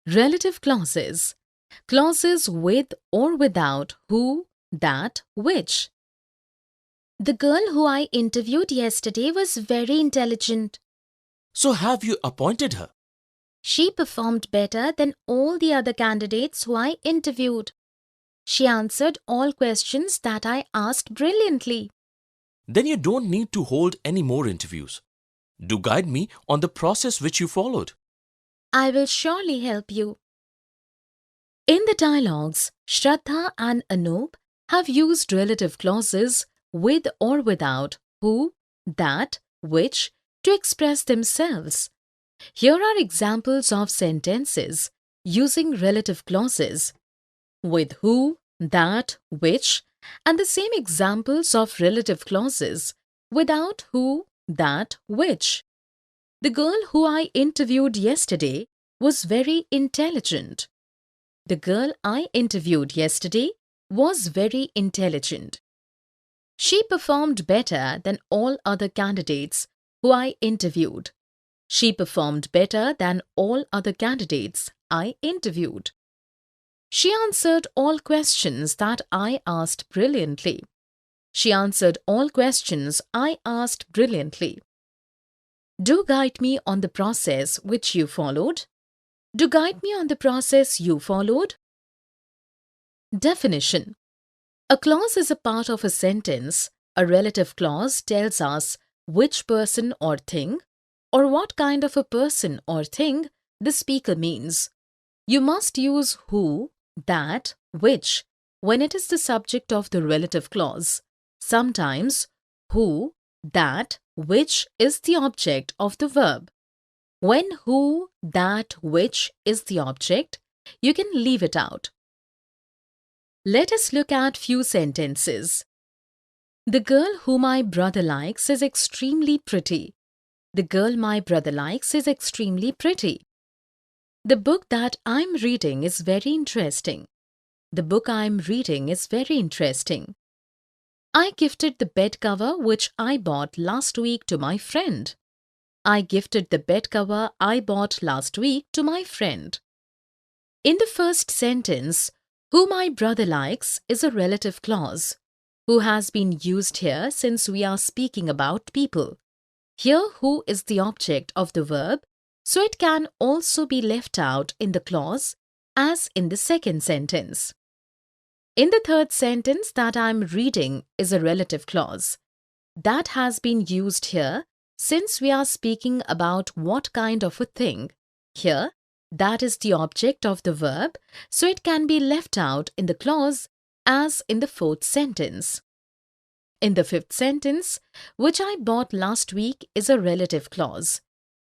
Relative clauses. Clauses with or without who, that, which. The girl who I interviewed yesterday was very intelligent. So have you appointed her? She performed better than all the other candidates who I interviewed. She answered all questions that I asked brilliantly. Then you don't need to hold any more interviews. Do guide me on the process which you followed. I will surely help you. In the dialogues, Shraddha and Anup have used relative clauses with or without who, that, which to express themselves. Here are examples of sentences using relative clauses with who, that, which, and the same examples of relative clauses without who, that, which. The girl who I interviewed yesterday was very intelligent. The girl I interviewed yesterday was very intelligent. She performed better than all other candidates who I interviewed. She performed better than all other candidates I interviewed. She answered all questions that I asked brilliantly. She answered all questions I asked brilliantly. Do guide me on the process which you followed. Do guide me on the process you followed. Definition. A clause is a part of a sentence. A relative clause tells us which person or thing, or what kind of a person or thing the speaker means. You must use who, that, which when it is the subject of the relative clause. Sometimes who, that, which is the object of the verb. When who, that, which is the object, you can leave it out. Let us look at few sentences. The girl who my brother likes is extremely pretty. The girl my brother likes is extremely pretty. The book that I'm reading is very interesting. The book I'm reading is very interesting. I gifted the bed cover which I bought last week to my friend. I gifted the bed cover I bought last week to my friend. In the first sentence, who my brother likes is a relative clause. Who has been used here since we are speaking about people. Here who is the object of the verb, so it can also be left out in the clause as in the second sentence. In the third sentence, that I'm reading is a relative clause. That has been used here since we are speaking about what kind of a thing. Here, that is the object of the verb, so it can be left out in the clause as in the fourth sentence. In the fifth sentence, which I bought last week is a relative clause,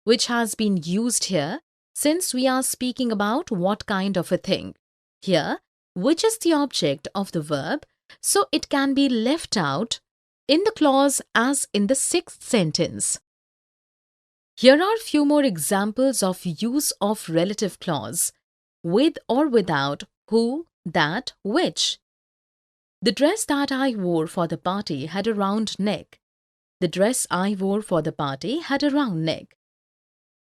which has been used here since we are speaking about what kind of a thing. Here, which is the object of the verb, so it can be left out in the clause as in the sixth sentence. Here are few more examples of use of relative clause with or without who, that, which. The dress that I wore for the party had a round neck. The dress I wore for the party had a round neck.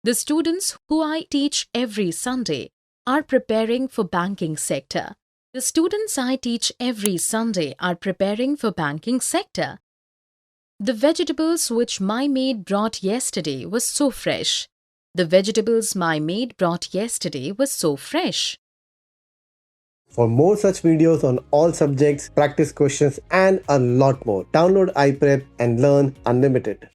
The students who I teach every Sunday are preparing for banking sector. The students I teach every Sunday are preparing for banking sector. The vegetables which my maid brought yesterday were so fresh. The vegetables my maid brought yesterday were so fresh. For more such videos on all subjects, practice questions and a lot more, download iPrep and learn unlimited.